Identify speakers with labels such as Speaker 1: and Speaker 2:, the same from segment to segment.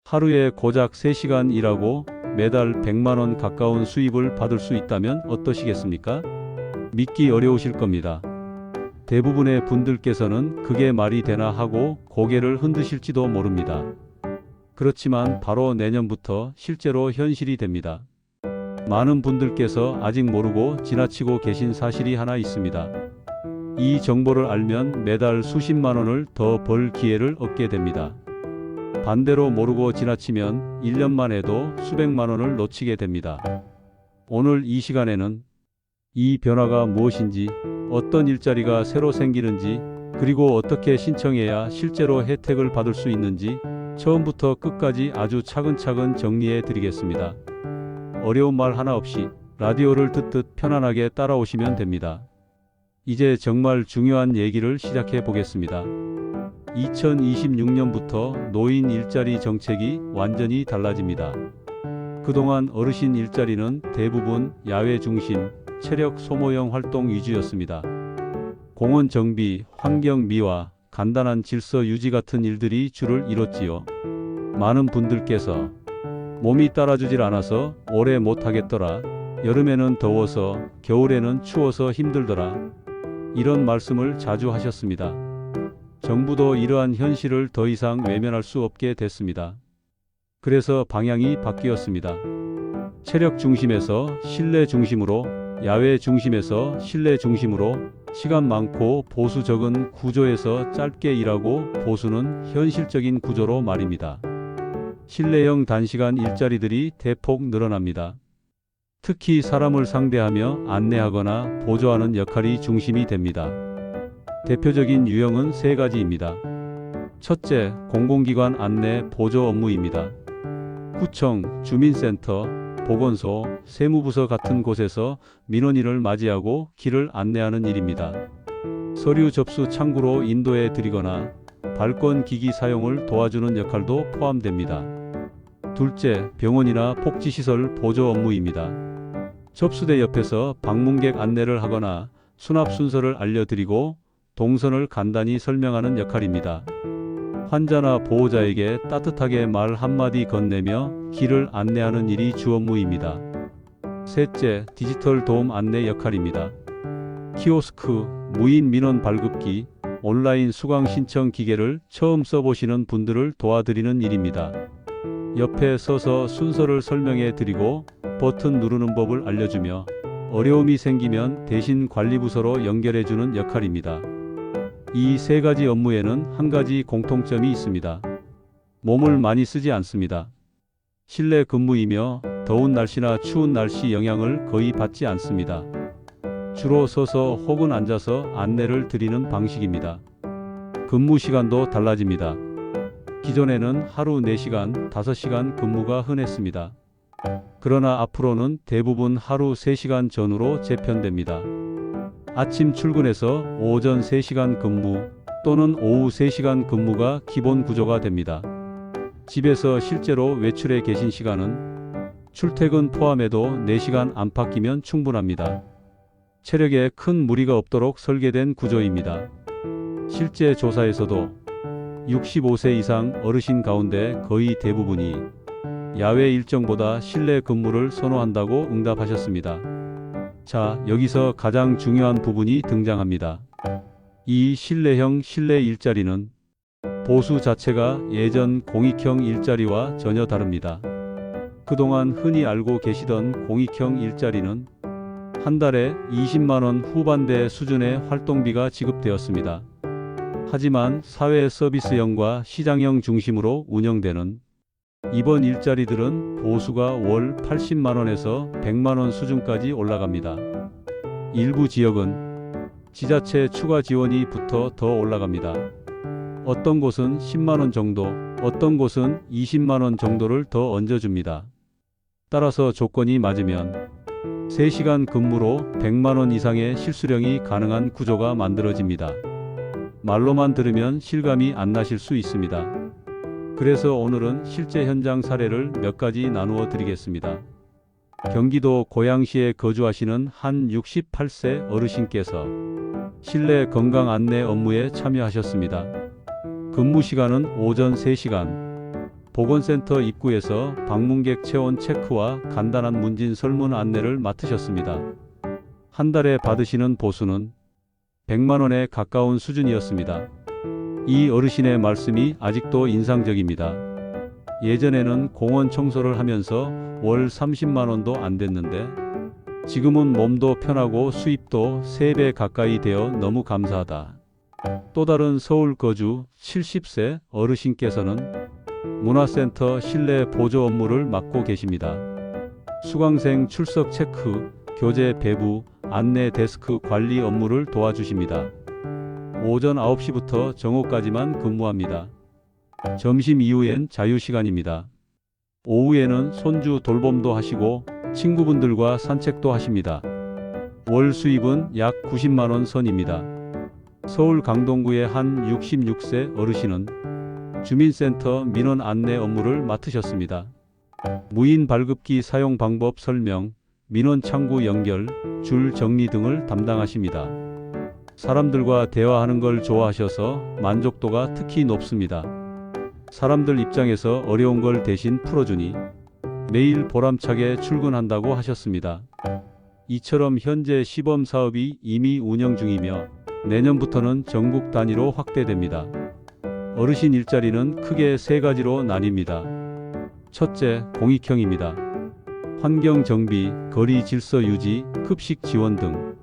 Speaker 1: 하루에 고작 3시간 일하고 매달 100만 원 가까운 수입을 받을 수 있다면 어떠시겠습니까? 믿기 어려우실 겁니다. 대부분의 분들께서는 그게 말이 되나 하고 고개를 흔드실지도 모릅니다. 그렇지만 바로 내년부터 실제로 현실이 됩니다. 많은 분들께서 아직 모르고 지나치고 계신 사실이 하나 있습니다. 이 정보를 알면 매달 수십만 원을 더 벌 기회를 얻게 됩니다. 반대로 모르고 지나치면 1년만 해도 수백만 원을 놓치게 됩니다. 오늘 이 시간에는 이 변화가 무엇인지, 어떤 일자리가 새로 생기는지, 그리고 어떻게 신청해야 실제로 혜택을 받을 수 있는지 처음부터 끝까지 아주 차근차근 정리해 드리겠습니다. 어려운 말 하나 없이 라디오를 듣듯 편안하게 따라오시면 됩니다. 이제 정말 중요한 얘기를 시작해 보겠습니다. 2026년부터 노인 일자리 정책이 완전히 달라집니다. 그동안 어르신 일자리는 대부분 야외 중심, 체력 소모형 활동 위주였습니다. 공원 정비, 환경 미화, 간단한 질서 유지 같은 일들이 주를 이뤘지요. 많은 분들께서 몸이 따라주질 않아서 오래 못하겠더라, 여름에는 더워서, 겨울에는 추워서 힘들더라, 이런 말씀을 자주 하셨습니다. 정부도 이러한 현실을 더 이상 외면할 수 없게 됐습니다. 그래서 방향이 바뀌었습니다. 체력 중심에서 실내 중심으로, 야외 중심에서 실내 중심으로, 시간 많고 보수 적은 구조에서 짧게 일하고 보수는 현실적인 구조로 말입니다. 실내형 단시간 일자리들이 대폭 늘어납니다. 특히 사람을 상대하며 안내하거나 보조하는 역할이 중심이 됩니다. 대표적인 유형은 3가지입니다. 첫째, 공공기관 안내 보조 업무입니다. 구청, 주민센터, 보건소, 세무부서 같은 곳에서 민원인을 맞이하고 길을 안내하는 일입니다. 서류 접수 창구로 인도해 드리거나 발권 기기 사용을 도와주는 역할도 포함됩니다. 둘째, 병원이나 복지시설 보조 업무입니다. 접수대 옆에서 방문객 안내를 하거나 수납 순서를 알려드리고 동선을 간단히 설명하는 역할입니다. 환자나 보호자에게 따뜻하게 말 한마디 건네며 길을 안내하는 일이 주 업무입니다. 셋째, 디지털 도움 안내 역할입니다. 키오스크, 무인 민원 발급기, 온라인 수강 신청 기계를 처음 써보시는 분들을 도와드리는 일입니다. 옆에 서서 순서를 설명해 드리고 버튼 누르는 법을 알려주며 어려움이 생기면 대신 관리부서로 연결해주는 역할입니다. 이 3가지 업무에는 한 가지 공통점이 있습니다. 몸을 많이 쓰지 않습니다. 실내 근무이며 더운 날씨나 추운 날씨 영향을 거의 받지 않습니다. 주로 서서 혹은 앉아서 안내를 드리는 방식입니다. 근무 시간도 달라집니다. 기존에는 하루 4시간, 5시간 근무가 흔했습니다. 그러나 앞으로는 대부분 하루 3시간 전후로 재편됩니다. 아침 출근해서 오전 3시간 근무 또는 오후 3시간 근무가 기본 구조가 됩니다. 집에서 실제로 외출해 계신 시간은 출퇴근 포함해도 4시간 안팎이면 충분합니다. 체력에 큰 무리가 없도록 설계된 구조입니다. 실제 조사에서도 65세 이상 어르신 가운데 거의 대부분이 야외 일정보다 실내 근무를 선호한다고 응답하셨습니다. 자, 여기서 가장 중요한 부분이 등장합니다. 이 실내형 실내 일자리는 보수 자체가 예전 공익형 일자리와 전혀 다릅니다. 그동안 흔히 알고 계시던 공익형 일자리는 한 달에 20만 원 후반대 수준의 활동비가 지급되었습니다. 하지만 사회 서비스형과 시장형 중심으로 운영되는 이번 일자리들은 보수가 월 80만 원에서 100만 원 수준까지 올라갑니다. 일부 지역은 지자체 추가 지원이 붙어 더 올라갑니다. 어떤 곳은 10만 원 정도, 어떤 곳은 20만 원 정도를 더 얹어줍니다. 따라서 조건이 맞으면 3시간 근무로 100만 원 이상의 실수령이 가능한 구조가 만들어집니다. 말로만 들으면 실감이 안 나실 수 있습니다. 그래서 오늘은 실제 현장 사례를 몇 가지 나누어 드리겠습니다. 경기도 고양시에 거주하시는 한 68세 어르신께서 실내 건강 안내 업무에 참여하셨습니다. 근무 시간은 오전 3시간, 보건센터 입구에서 방문객 체온 체크와 간단한 문진 설문 안내를 맡으셨습니다. 한 달에 받으시는 보수는 100만 원에 가까운 수준이었습니다. 이 어르신의 말씀이 아직도 인상적입니다. 예전에는 공원 청소를 하면서 월 30만 원도 안 됐는데 지금은 몸도 편하고 수입도 3배 가까이 되어 너무 감사하다. 또 다른 서울 거주 70세 어르신께서는 문화센터 실내 보조 업무를 맡고 계십니다. 수강생 출석 체크, 교재 배부, 안내 데스크 관리 업무를 도와주십니다. 오전 9시부터 정오까지만 근무합니다. 점심 이후엔 자유시간입니다. 오후에는 손주 돌봄도 하시고 친구분들과 산책도 하십니다. 월 수입은 약 90만 원 선입니다. 서울 강동구의 한 66세 어르신은 주민센터 민원 안내 업무를 맡으셨습니다. 무인 발급기 사용 방법 설명, 민원 창구 연결, 줄 정리 등을 담당하십니다. 사람들과 대화하는 걸 좋아하셔서 만족도가 특히 높습니다. 사람들 입장에서 어려운 걸 대신 풀어주니 매일 보람차게 출근한다고 하셨습니다. 이처럼 현재 시범 사업이 이미 운영 중이며 내년부터는 전국 단위로 확대됩니다. 어르신 일자리는 크게 3가지로 나뉩니다. 첫째, 공익형입니다. 환경 정비, 거리 질서 유지, 급식 지원 등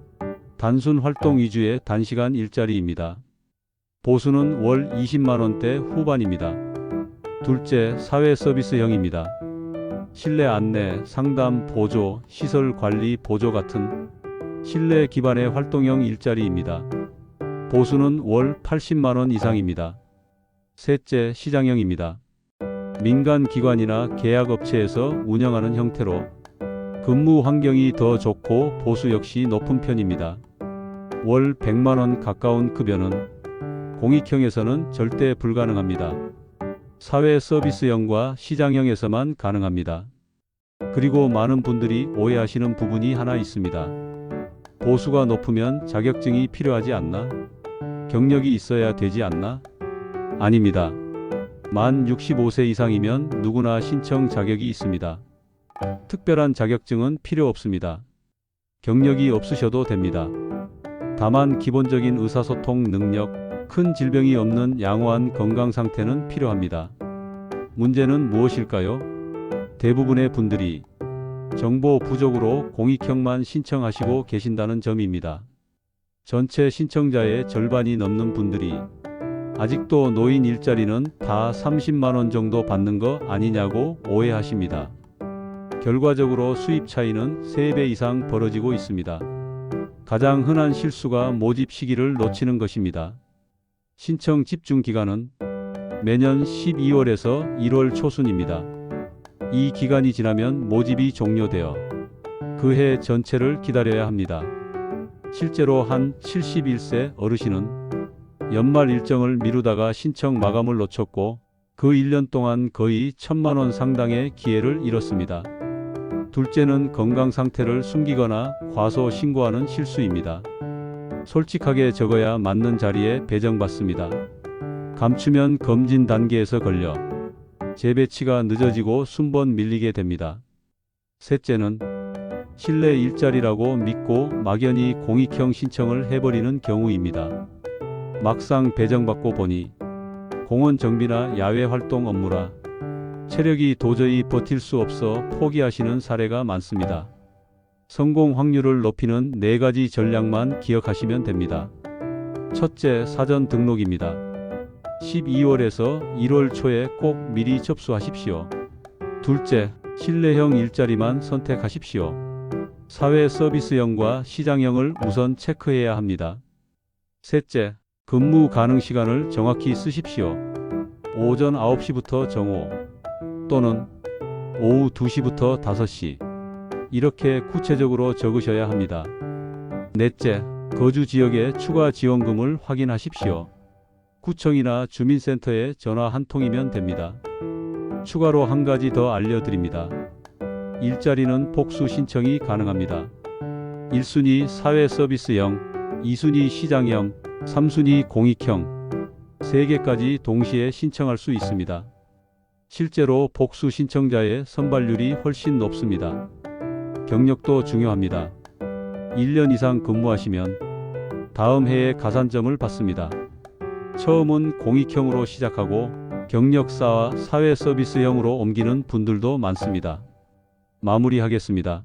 Speaker 1: 단순 활동 위주의 단시간 일자리입니다. 보수는 월 20만 원대 후반입니다. 둘째, 사회 서비스형입니다. 실내 안내, 상담, 보조, 시설 관리, 보조 같은 실내 기반의 활동형 일자리입니다. 보수는 월 80만 원 이상입니다. 셋째, 시장형입니다. 민간 기관이나 계약업체에서 운영하는 형태로 근무 환경이 더 좋고 보수 역시 높은 편입니다. 월 100만 원 가까운 급여는 공익형에서는 절대 불가능합니다. 사회 서비스형과 시장형에서만 가능합니다. 그리고 많은 분들이 오해하시는 부분이 하나 있습니다. 보수가 높으면 자격증이 필요하지 않나? 경력이 있어야 되지 않나? 아닙니다. 만 65세 이상이면 누구나 신청 자격이 있습니다. 특별한 자격증은 필요 없습니다. 경력이 없으셔도 됩니다. 다만 기본적인 의사소통 능력, 큰 질병이 없는 양호한 건강 상태는 필요합니다. 문제는 무엇일까요? 대부분의 분들이 정보 부족으로 공익형만 신청하시고 계신다는 점입니다. 전체 신청자의 절반이 넘는 분들이 아직도 노인 일자리는 다 30만 원 정도 받는 거 아니냐고 오해하십니다. 결과적으로 수입 차이는 3배 이상 벌어지고 있습니다. 가장 흔한 실수가 모집 시기를 놓치는 것입니다. 신청 집중 기간은 매년 12월에서 1월 초순입니다. 이 기간이 지나면 모집이 종료되어 그 해 전체를 기다려야 합니다. 실제로 한 71세 어르신은 연말 일정을 미루다가 신청 마감을 놓쳤고 그 1년 동안 거의 1,000만 원 상당의 기회를 잃었습니다. 둘째는 건강 상태를 숨기거나 과소 신고하는 실수입니다. 솔직하게 적어야 맞는 자리에 배정받습니다. 감추면 검진 단계에서 걸려 재배치가 늦어지고 순번 밀리게 됩니다. 셋째는 실내 일자리라고 믿고 막연히 공익형 신청을 해버리는 경우입니다. 막상 배정받고 보니 공원 정비나 야외 활동 업무라 체력이 도저히 버틸 수 없어 포기하시는 사례가 많습니다. 성공 확률을 높이는 4가지 전략만 기억하시면 됩니다. 첫째, 사전 등록입니다. 12월에서 1월 초에 꼭 미리 접수하십시오. 둘째, 실내형 일자리만 선택하십시오. 사회 서비스형과 시장형을 우선 체크해야 합니다. 셋째, 근무 가능 시간을 정확히 쓰십시오. 오전 9시부터 정오 또는 오후 2시부터 5시 이렇게 구체적으로 적으셔야 합니다. 넷째, 거주 지역의 추가 지원금을 확인하십시오. 구청이나 주민센터에 전화 한 통이면 됩니다. 추가로 한 가지 더 알려드립니다. 일자리는 복수 신청이 가능합니다. 1순위 사회서비스형, 2순위 시장형, 3순위 공익형, 3개까지 동시에 신청할 수 있습니다. 실제로 복수 신청자의 선발률이 훨씬 높습니다. 경력도 중요합니다. 1년 이상 근무하시면 다음 해에 가산점을 받습니다. 처음은 공익형으로 시작하고 경력 쌓아 사회 서비스형으로 옮기는 분들도 많습니다. 마무리하겠습니다.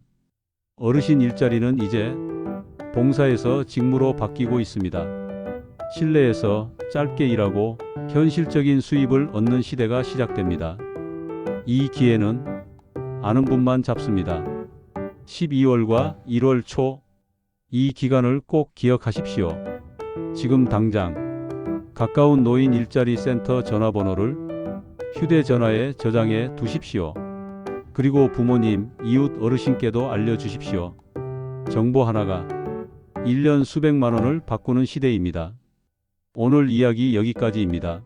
Speaker 1: 어르신 일자리는 이제 봉사에서 직무로 바뀌고 있습니다. 실내에서 짧게 일하고 현실적인 수입을 얻는 시대가 시작됩니다. 이 기회는 아는 분만 잡습니다. 12월과 1월 초 이 기간을 꼭 기억하십시오. 지금 당장 가까운 노인 일자리 센터 전화번호를 휴대전화에 저장해 두십시오. 그리고 부모님, 이웃 어르신께도 알려주십시오. 정보 하나가 1년 수백만 원을 바꾸는 시대입니다. 오늘 이야기 여기까지입니다.